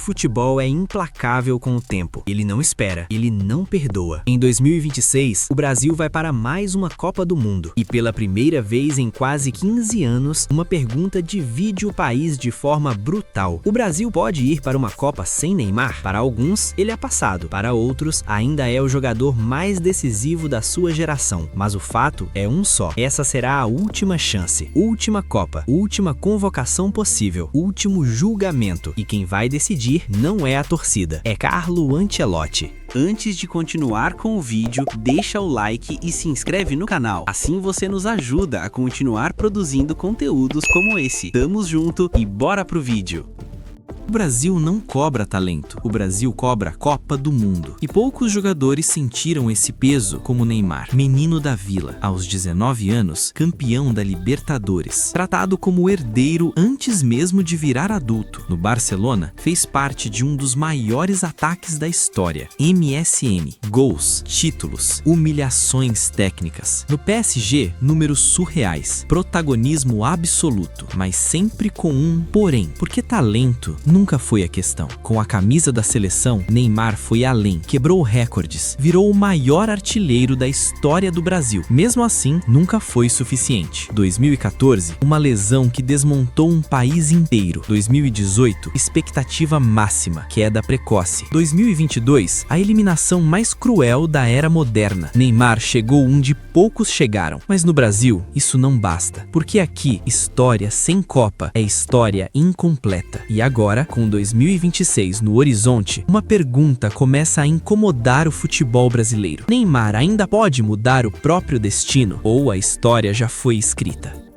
futebol é implacável com o tempo. Ele não espera, ele não perdoa. Em 2026, o Brasil vai para mais uma Copa do Mundo. E pela primeira vez em quase 15 anos, uma pergunta divide o país de forma brutal. O Brasil pode ir para uma Copa sem Neymar? Para alguns, ele é passado. Para outros, ainda é o jogador mais decisivo da sua geração. Mas o fato é um só. Essa será a última chance, última Copa, última convocação possível, último julgamento. E quem vai decidir não é a torcida, é Carlo Ancelotti. Antes de continuar com o vídeo, deixa o like e se inscreve no canal. Assim você nos ajuda a continuar produzindo conteúdos como esse. Tamo junto e bora pro vídeo. O Brasil não cobra talento, o Brasil cobra a Copa do Mundo. E poucos jogadores sentiram esse peso como Neymar, menino da Vila, aos 19 anos, campeão da Libertadores. Tratado como herdeiro antes mesmo de virar adulto. No Barcelona, fez parte de um dos maiores ataques da história. MSN, gols, títulos, humilhações técnicas. No PSG, números surreais, protagonismo absoluto, mas sempre com um porém, porque talento nunca foi a questão. Com a camisa da seleção, Neymar foi além, quebrou recordes, virou o maior artilheiro da história do Brasil. Mesmo assim, nunca foi suficiente. 2014, uma lesão que desmontou um país inteiro. 2018, expectativa máxima, queda precoce. 2022, a eliminação mais cruel da era moderna. Neymar chegou onde poucos chegaram. Mas no Brasil, isso não basta, porque aqui, história sem Copa é história incompleta. E agora, com 2026 no horizonte, uma pergunta começa a incomodar o futebol brasileiro. Neymar ainda pode mudar o próprio destino ou a história já foi escrita?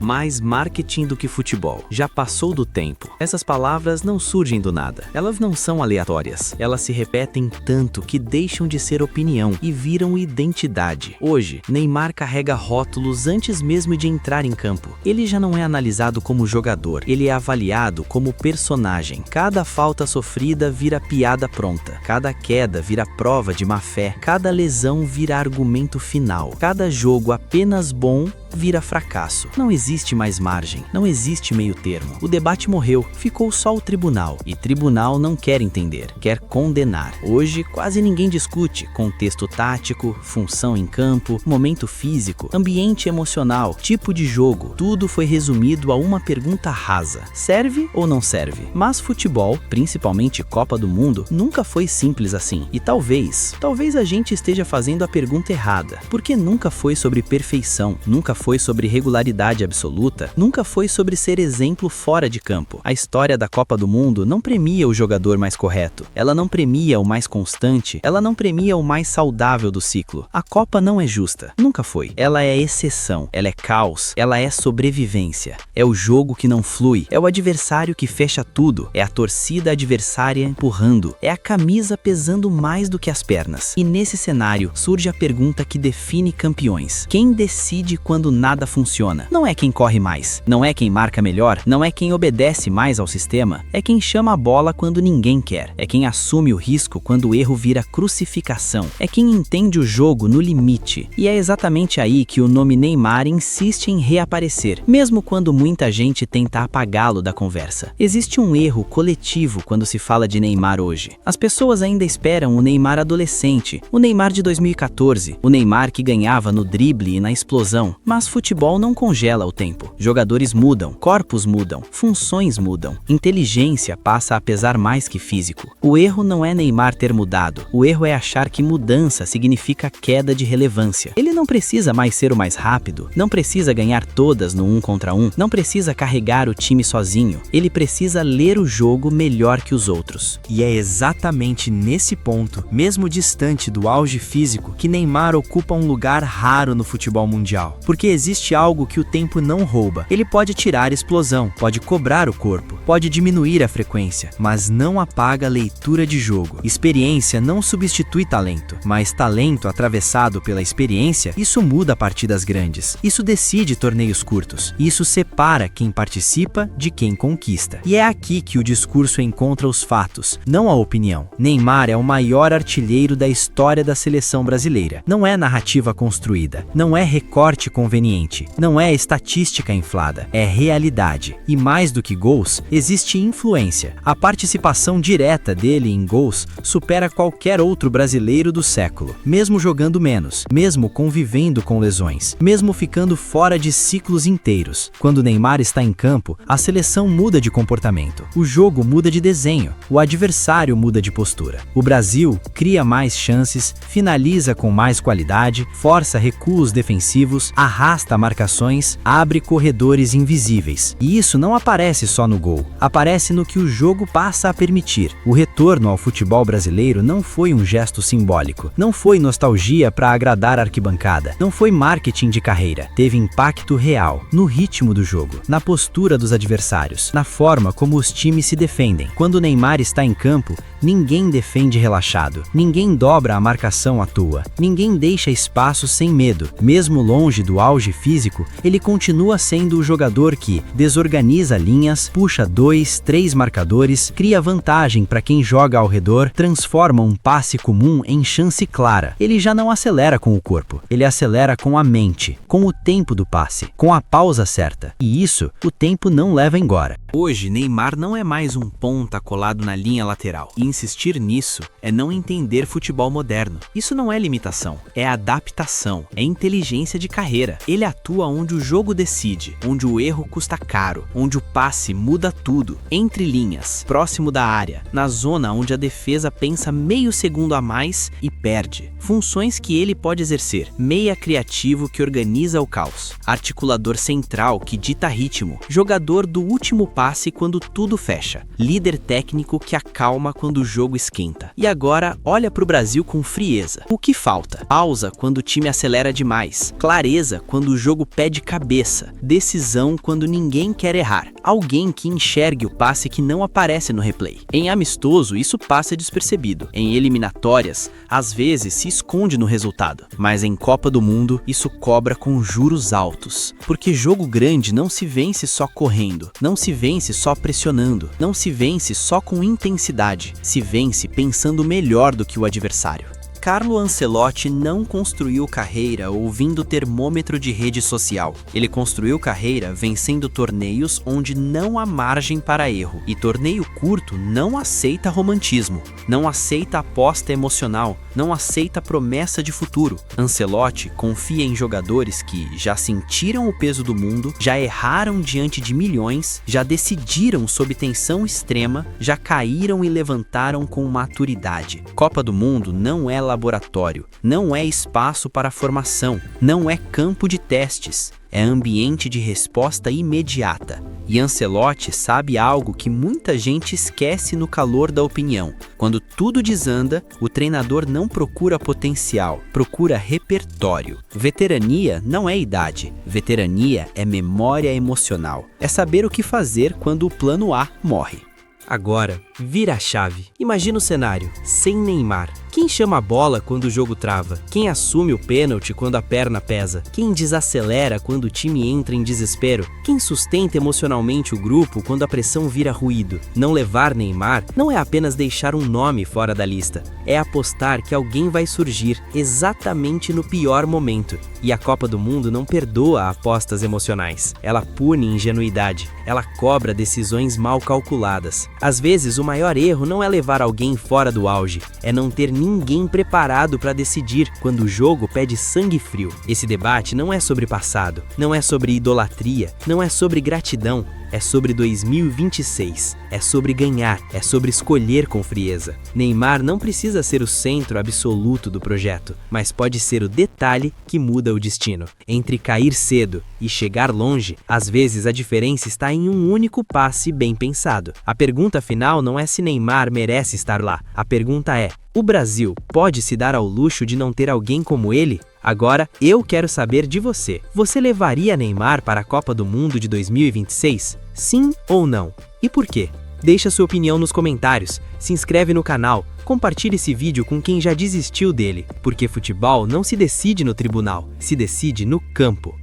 Mais marketing do que futebol. Já passou do tempo. Essas palavras não surgem do nada. Elas não são aleatórias. Elas se repetem tanto que deixam de ser opinião e viram identidade. Hoje, Neymar carrega rótulos antes mesmo de entrar em campo. Ele já não é analisado como jogador. Ele é avaliado como personagem. Cada falta sofrida vira piada pronta. Cada queda vira prova de má fé. Cada lesão vira argumento final. Cada jogo apenas bom vira fracasso. Não existe mais margem, não existe meio termo. O debate morreu, ficou só o tribunal. E tribunal não quer entender, quer condenar. Hoje, quase ninguém discute contexto tático, função em campo, momento físico, ambiente emocional, tipo de jogo. Tudo foi resumido a uma pergunta rasa: serve ou não serve? Mas futebol, principalmente Copa do Mundo, nunca foi simples assim. E talvez a gente esteja fazendo a pergunta errada. Porque nunca foi sobre perfeição, nunca foi sobre regularidade absoluta, nunca foi sobre ser exemplo fora de campo. A história da Copa do Mundo não premia o jogador mais correto, ela não premia o mais constante, ela não premia o mais saudável do ciclo. A Copa não é justa, nunca foi. Ela é exceção, ela é caos, ela é sobrevivência. É o jogo que não flui, é o adversário que fecha tudo, é a torcida adversária empurrando, é a camisa pesando mais do que as pernas. E nesse cenário surge a pergunta que define campeões. Quem decide quando nada funciona? Não é quem corre mais, não é quem marca melhor, não é quem obedece mais ao sistema, é quem chama a bola quando ninguém quer, é quem assume o risco quando o erro vira crucificação, é quem entende o jogo no limite. E é exatamente aí que o nome Neymar insiste em reaparecer, mesmo quando muita gente tenta apagá-lo da conversa. Existe um erro coletivo quando se fala de Neymar hoje. As pessoas ainda esperam o Neymar adolescente, o Neymar de 2014, o Neymar que ganhava no drible e na explosão. Mas futebol não congela o tempo. Jogadores mudam, corpos mudam, funções mudam. Inteligência passa a pesar mais que físico. O erro não é Neymar ter mudado. O erro é achar que mudança significa queda de relevância. Ele não precisa mais ser o mais rápido, não precisa ganhar todas no 1 contra 1, não precisa carregar o time sozinho. Ele precisa ler o jogo melhor que os outros. E é exatamente nesse ponto, mesmo distante do auge físico, que Neymar ocupa um lugar raro no futebol mundial. Porque existe algo que o tempo não rouba. Ele pode tirar explosão, pode cobrar o corpo, pode diminuir a frequência, mas não apaga a leitura de jogo. Experiência não substitui talento, mas talento atravessado pela experiência, isso muda partidas grandes. Isso decide torneios curtos. Isso separa quem participa de quem conquista. E é aqui que o discurso encontra os fatos, não a opinião. Neymar é o maior artilheiro da história da seleção brasileira. Não é narrativa construída, não é recorte convencional conveniente. Não é estatística inflada, é realidade. E mais do que gols, existe influência. A participação direta dele em gols supera qualquer outro brasileiro do século. Mesmo jogando menos, mesmo convivendo com lesões, mesmo ficando fora de ciclos inteiros. Quando Neymar está em campo, a seleção muda de comportamento. O jogo muda de desenho. O adversário muda de postura. O Brasil cria mais chances, finaliza com mais qualidade, força recuos defensivos, arrasta marcações, abre corredores invisíveis. E isso não aparece só no gol, aparece no que o jogo passa a permitir. O retorno ao futebol brasileiro não foi um gesto simbólico, não foi nostalgia para agradar a arquibancada, não foi marketing de carreira. Teve impacto real, no ritmo do jogo, na postura dos adversários, na forma como os times se defendem. Quando Neymar está em campo, ninguém defende relaxado, ninguém dobra a marcação à toa, ninguém deixa espaço sem medo. Mesmo longe do auge físico, ele continua sendo o jogador que desorganiza linhas, puxa 2, 3 marcadores, cria vantagem para quem joga ao redor, transforma um passe comum em chance clara. Ele já não acelera com o corpo, ele acelera com a mente, com o tempo do passe, com a pausa certa. E isso, o tempo não leva embora. Hoje, Neymar não é mais um ponta colado na linha lateral. E insistir nisso é não entender futebol moderno. Isso não é limitação, é adaptação, é inteligência de carreira. Ele atua onde o jogo decide, onde o erro custa caro, onde o passe muda tudo, entre linhas, próximo da área, na zona onde a defesa pensa meio segundo a mais e perde. Funções que ele pode exercer: meia criativo que organiza o caos, articulador central que dita ritmo, jogador do último passe quando tudo fecha, líder técnico que acalma quando o jogo esquenta. E agora olha para o Brasil com frieza. O que falta? Pausa quando o time acelera demais, clareza quando o jogo pede cabeça, decisão quando ninguém quer errar, alguém que enxergue o passe que não aparece no replay. Em amistoso, isso passa despercebido. Em eliminatórias, às vezes se esconde no resultado. Mas em Copa do Mundo, isso cobra com juros altos. Porque jogo grande não se vence só correndo, não se vence só pressionando, não se vence só com intensidade, se vence pensando melhor do que o adversário. Carlo Ancelotti não construiu carreira ouvindo termômetro de rede social. Ele construiu carreira vencendo torneios onde não há margem para erro. E torneio curto não aceita romantismo, não aceita aposta emocional, não aceita promessa de futuro. Ancelotti confia em jogadores que já sentiram o peso do mundo, já erraram diante de milhões, já decidiram sob tensão extrema, já caíram e levantaram com maturidade. Copa do Mundo não é laboratório, não é espaço para formação, não é campo de testes, é ambiente de resposta imediata. E Ancelotti sabe algo que muita gente esquece no calor da opinião. Quando tudo desanda, o treinador não procura potencial, procura repertório. Veterania não é idade, veterania é memória emocional. É saber o que fazer quando o plano A morre. Agora, vira a chave. Imagina o cenário, sem Neymar. Quem chama a bola quando o jogo trava? Quem assume o pênalti quando a perna pesa? Quem desacelera quando o time entra em desespero? Quem sustenta emocionalmente o grupo quando a pressão vira ruído? Não levar Neymar não é apenas deixar um nome fora da lista. É apostar que alguém vai surgir exatamente no pior momento. E a Copa do Mundo não perdoa apostas emocionais. Ela pune ingenuidade. Ela cobra decisões mal calculadas. Às vezes, o maior erro não é levar alguém fora do auge, é não ter ninguém preparado para decidir quando o jogo pede sangue frio. Esse debate não é sobre passado, não é sobre idolatria, não é sobre gratidão, é sobre 2026, é sobre ganhar, é sobre escolher com frieza. Neymar não precisa ser o centro absoluto do projeto, mas pode ser o detalhe que muda o destino. Entre cair cedo e chegar longe, às vezes a diferença está em um único passe bem pensado. A pergunta final não é se Neymar merece estar lá, a pergunta é: o Brasil pode se dar ao luxo de não ter alguém como ele? Agora, eu quero saber de você. Você levaria Neymar para a Copa do Mundo de 2026? Sim ou não? E por quê? Deixa sua opinião nos comentários, se inscreve no canal, compartilhe esse vídeo com quem já desistiu dele, porque futebol não se decide no tribunal, se decide no campo.